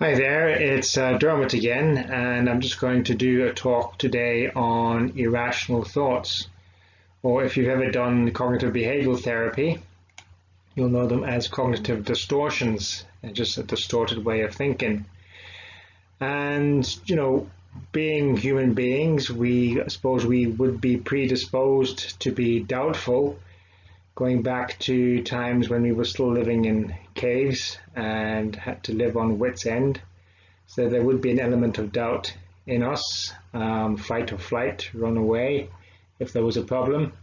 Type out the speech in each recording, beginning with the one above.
Hi there, it's Dermot again, and I'm just going to do a talk today on irrational thoughts, or if you've ever done cognitive behavioral therapy, you'll know them as cognitive distortions, and just a distorted way of thinking. And, being human beings, I suppose we would be predisposed to be doubtful, going back to times when we were still living in caves and had to live on wit's end. So there would be an element of doubt in us, fight or flight, run away if there was a problem.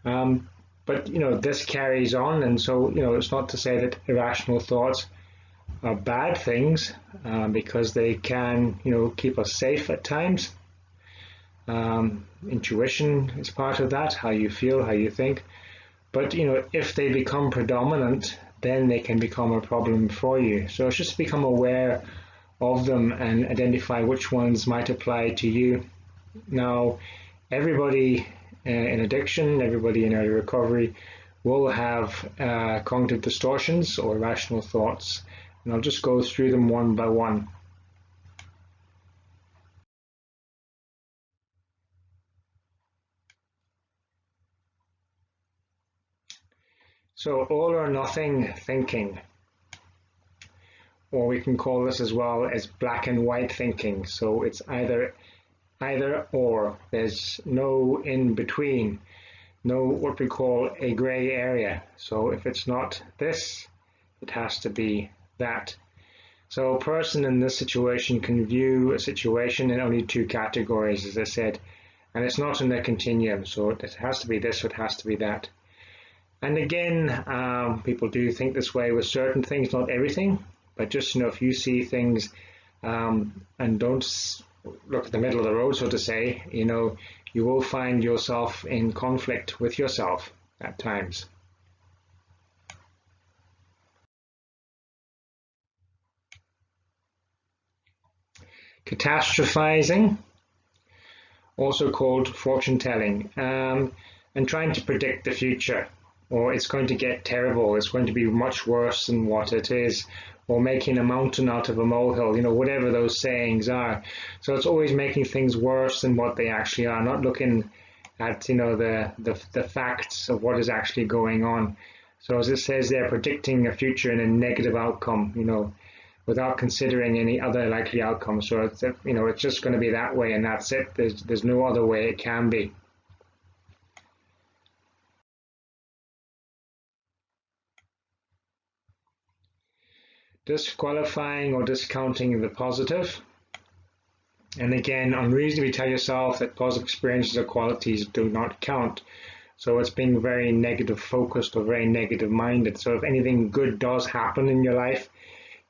But this carries on, and so it's not to say that irrational thoughts are bad things, because they can keep us safe at times. Intuition is part of that, how you feel, how you think. But if they become predominant, then they can become a problem for you. So it's just become aware of them and identify which ones might apply to you. Now, everybody in addiction, everybody in early recovery will have cognitive distortions or irrational thoughts. And I'll just go through them one by one. So all or nothing thinking, or we can call this as well as black and white thinking. So it's either or. There's no in between, no what we call a gray area. So if it's not this, it has to be that. So a person in this situation can view a situation in only two categories, as I said, and it's not in a continuum. So it has to be this or it has to be that. And again, people do think this way with certain things, not everything, but just if you see things and don't look at the middle of the road, so to say, you will find yourself in conflict with yourself at times. Catastrophizing, also called fortune telling, and trying to predict the future. Or it's going to get terrible, it's going to be much worse than what it is, or making a mountain out of a molehill, whatever those sayings are. So it's always making things worse than what they actually are, not looking at the facts of what is actually going on. So as it says there, predicting a future and a negative outcome, without considering any other likely outcome. So it's just going to be that way and that's it. There's no other way it can be. Disqualifying or discounting the positive. And again, unreasonably tell yourself that positive experiences or qualities do not count. So it's being very negative focused or very negative minded. So if anything good does happen in your life,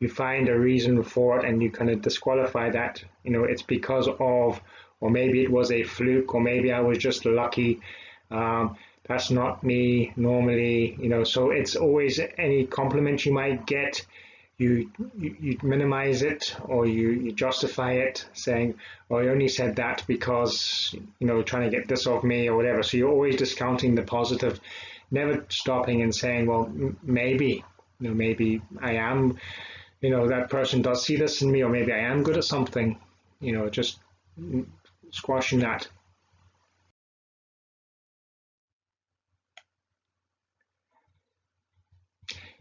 you find a reason for it and you kind of disqualify that. It's because of, or maybe it was a fluke, or maybe I was just lucky. That's not me normally, so it's always any compliment you might get. You minimize it, or you justify it, saying, "Oh, I only said that because trying to get this off me," or whatever. So you're always discounting the positive, never stopping and saying, "Well, maybe, maybe I am, that person does see this in me, or maybe I am good at something." Just squashing that.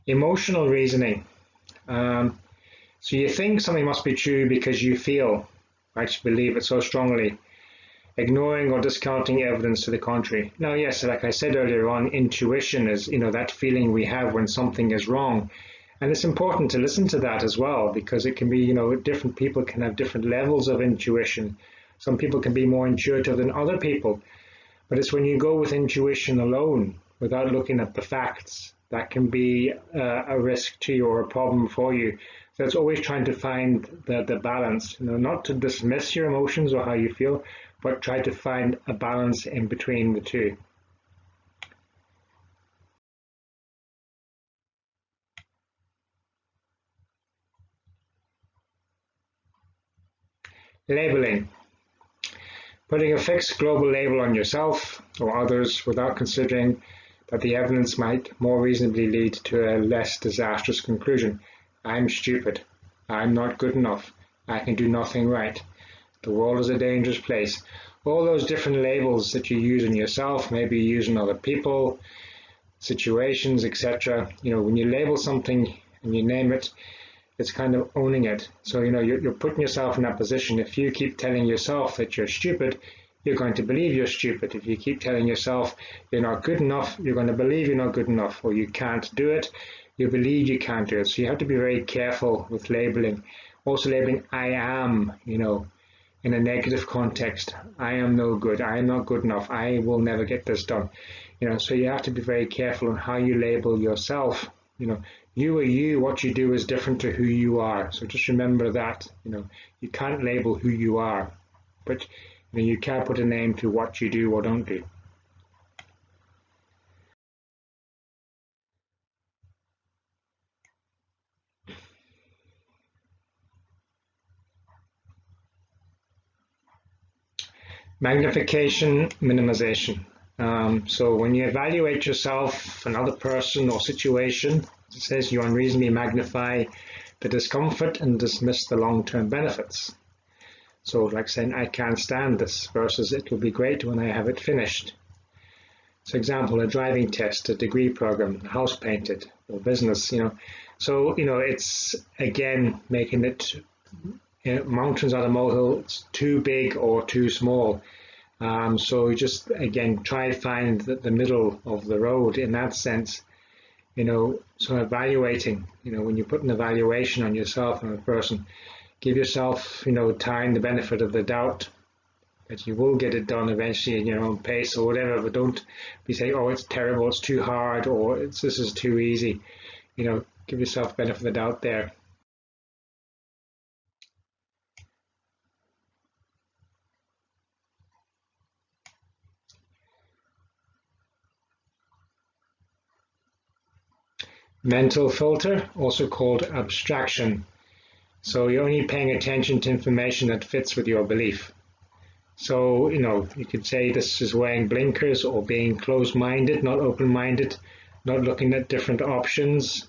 Emotional reasoning. So you think something must be true because you feel, right, you believe it so strongly, ignoring or discounting evidence to the contrary. Now, yes, like I said earlier on, intuition is, that feeling we have when something is wrong. And it's important to listen to that as well, because it can be, different people can have different levels of intuition. Some people can be more intuitive than other people. But it's when you go with intuition alone, without looking at the facts, that can be a risk to you or a problem for you. So it's always trying to find the balance, not to dismiss your emotions or how you feel, but try to find a balance in between the two. Labeling. Putting a fixed global label on yourself or others without considering that the evidence might more reasonably lead to a less disastrous conclusion. I'm stupid. I'm not good enough. I can do nothing right. The world is a dangerous place. All those different labels that you use on yourself, maybe you use on other people, situations, etc. When you label something and you name it, it's kind of owning it. So, you're putting yourself in that position. If you keep telling yourself that you're stupid, you're going to believe you're stupid. If you keep telling yourself you're not good enough, you're going to believe you're not good enough, or you can't do it, you believe you can't do it. So you have to be very careful with labeling. Also labeling I am, in a negative context. I am no good. I am not good enough. I will never get this done. So you have to be very careful on how you label yourself. You are you. What you do is different to who you are. So just remember that. You can't label who you are, but you can put a name to what you do or don't do. Magnification, minimization. So when you evaluate yourself, another person or situation, it says you unreasonably magnify the discomfort and dismiss the long-term benefits. So like saying, I can't stand this versus it will be great when I have it finished. So example, a driving test, a degree program, a house painted, or business, So, it's again making it mountains out of molehill, it's too big or too small. So just again try to find the middle of the road in that sense. So evaluating, when you put an evaluation on yourself and a person, give yourself, time, the benefit of the doubt that you will get it done eventually in your own pace or whatever, but don't be saying, oh, it's terrible, it's too hard, or this is too easy. Give yourself benefit of the doubt there. Mental filter, also called abstraction. So you're only paying attention to information that fits with your belief. So, you could say this is wearing blinkers or being closed-minded, not open-minded, not looking at different options,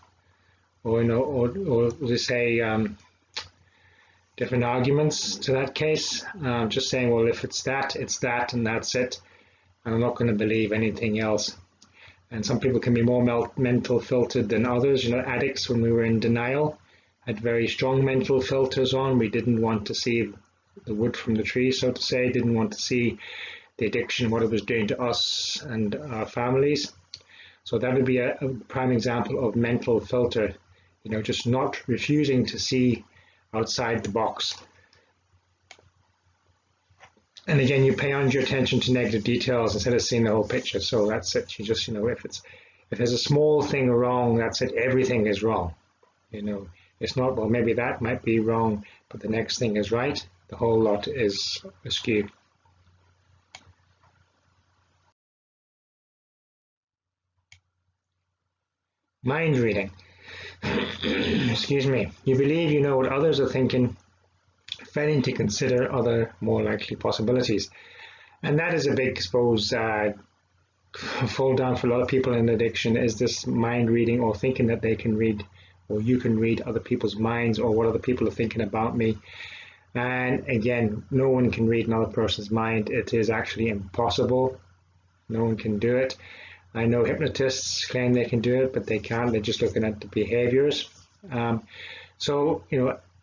or, or just say different arguments to that case. Just saying, well, if it's that, and that's it. I'm not going to believe anything else. And some people can be more mental filtered than others. Addicts, when we were in denial, had very strong mental filters on. We didn't want to see the wood from the tree, so to say, didn't want to see the addiction, what it was doing to us and our families. So that would be a prime example of mental filter, just not refusing to see outside the box. And again, you pay on your attention to negative details instead of seeing the whole picture. So that's it. You just, if there's a small thing wrong, that's it. Everything is wrong. It's not, well, maybe that might be wrong, but the next thing is right. The whole lot is askew. Mind reading. Excuse me. You believe you know what others are thinking, failing to consider other more likely possibilities. And that is a big, I suppose, fall down for a lot of people in addiction, is this mind reading or thinking that they can read, or you can read other people's minds or what other people are thinking about me. And again, no one can read another person's mind. It is actually impossible. No one can do it. I know hypnotists claim they can do it, but they can't. They're just looking at the behaviors. So,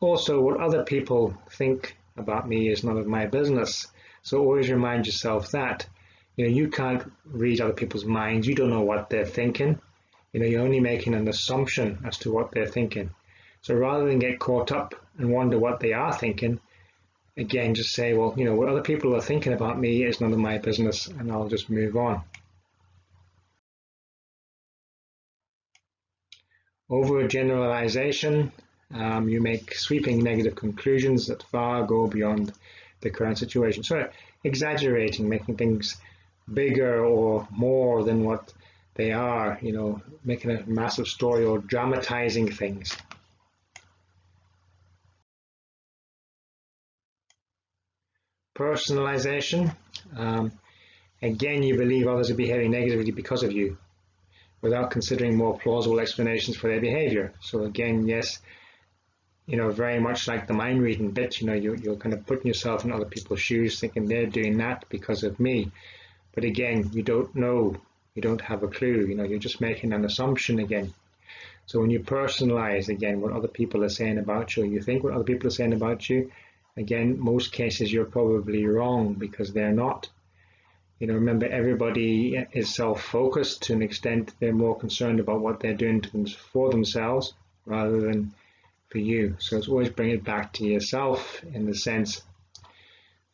also what other people think about me is none of my business. So always remind yourself that, you can't read other people's minds. You don't know what they're thinking. You're only making an assumption as to what they're thinking. So rather than get caught up and wonder what they are thinking, again, just say, well, what other people are thinking about me is none of my business, and I'll just move on. Overgeneralization. You make sweeping negative conclusions that far go beyond the current situation. So exaggerating, making things bigger or more than what they are, making a massive story or dramatizing things. Personalization. Again, you believe others are behaving negatively because of you, without considering more plausible explanations for their behavior. So again, yes, very much like the mind reading bit, you're kind of putting yourself in other people's shoes, thinking they're doing that because of me. But again, you don't know, you don't have a clue, you're just making an assumption again. So when you personalize, again, what other people are saying about you, you think what other people are saying about you, again, most cases you're probably wrong because they're not. Remember, everybody is self-focused to an extent. They're more concerned about what they're doing for themselves rather than for you. So it's always bring it back to yourself in the sense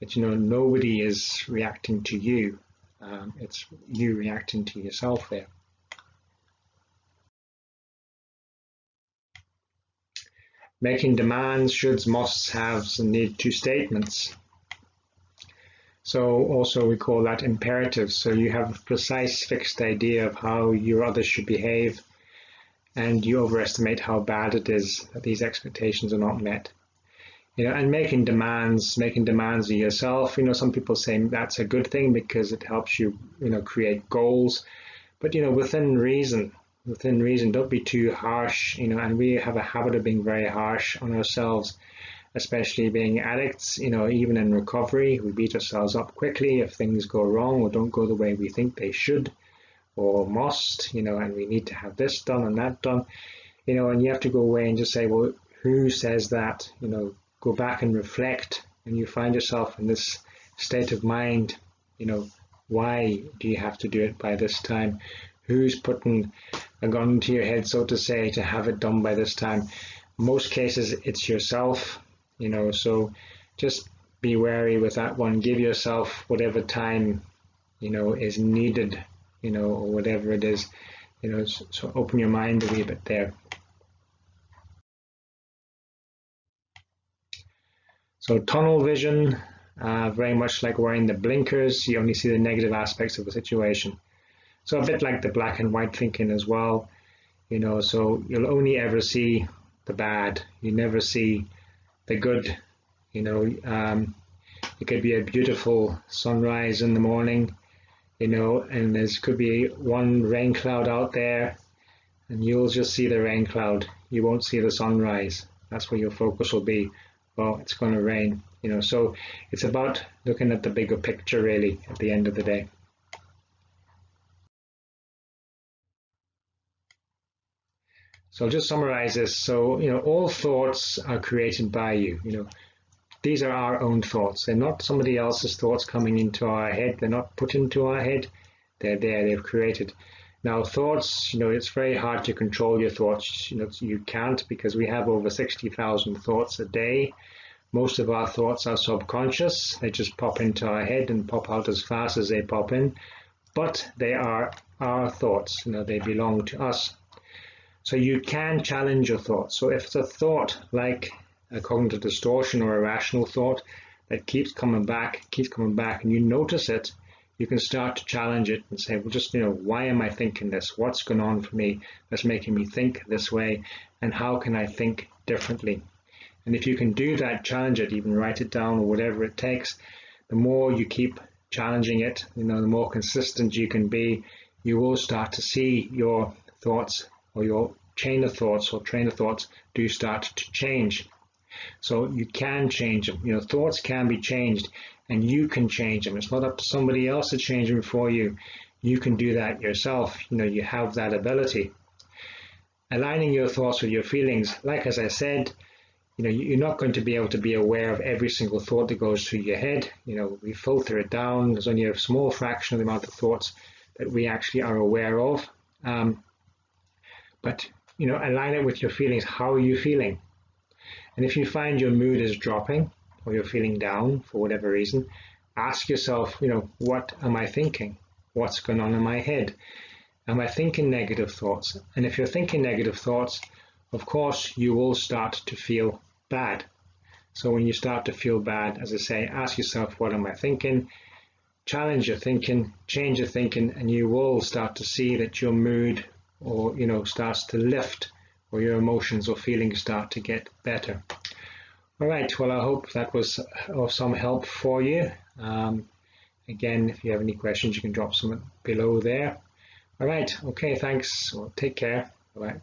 that, nobody is reacting to you. It's you reacting to yourself there. Making demands, shoulds, musts, haves, and need to statements. So also we call that imperatives. So you have a precise fixed idea of how your others should behave, and you overestimate how bad it is that these expectations are not met. And making demands of yourself, some people say that's a good thing because it helps you, create goals. But, within reason, don't be too harsh, and we have a habit of being very harsh on ourselves, especially being addicts, even in recovery. We beat ourselves up quickly if things go wrong or don't go the way we think they should or must, and we need to have this done and that done, and you have to go away and just say, well, who says that? Go back and reflect, and you find yourself in this state of mind, why do you have to do it by this time? Who's putting a gun to your head, so to say, to have it done by this time? Most cases, it's yourself, so just be wary with that one. Give yourself whatever time, is needed, or whatever it is, so open your mind a wee bit there. So tunnel vision, very much like wearing the blinkers, you only see the negative aspects of the situation. So a bit like the black and white thinking as well, so you'll only ever see the bad, you never see the good. It could be a beautiful sunrise in the morning, and there could be one rain cloud out there, and you'll just see the rain cloud. You won't see the sunrise. That's where your focus will be. Well, it's going to rain, so it's about looking at the bigger picture, really, at the end of the day. So I'll just summarize this. So, all thoughts are created by you. These are our own thoughts. They're not somebody else's thoughts coming into our head. They're not put into our head. They're there. They've created. Now, thoughts, it's very hard to control your thoughts. You can't, because we have over 60,000 thoughts a day. Most of our thoughts are subconscious. They just pop into our head and pop out as fast as they pop in. But they are our thoughts. They belong to us. So you can challenge your thoughts. So if it's a thought like a cognitive distortion or a rational thought that keeps coming back, and you notice it, you can start to challenge it and say, well, just, why am I thinking this? What's going on for me that's making me think this way? And how can I think differently? And if you can do that, challenge it, even write it down or whatever it takes, the more you keep challenging it, the more consistent you can be, you will start to see your thoughts or your chain of thoughts or train of thoughts do start to change. So you can change them. Thoughts can be changed, and you can change them. It's not up to somebody else to change them for you. You can do that yourself. You have that ability. Aligning your thoughts with your feelings, like as I said, you're not going to be able to be aware of every single thought that goes through your head. We filter it down. There's only a small fraction of the amount of thoughts that we actually are aware of. But align it with your feelings. How are you feeling? And if you find your mood is dropping or you're feeling down for whatever reason, ask yourself, what am I thinking? What's going on in my head? Am I thinking negative thoughts? And if you're thinking negative thoughts, of course, you will start to feel bad. So when you start to feel bad, as I say, ask yourself, what am I thinking? Challenge your thinking, change your thinking, and you will start to see that your mood or starts to lift, or your emotions or feelings start to get better. All right, well, I hope that was of some help for you. Again, if you have any questions, you can drop some below there. All right, okay, thanks. Well, take care. Bye-bye.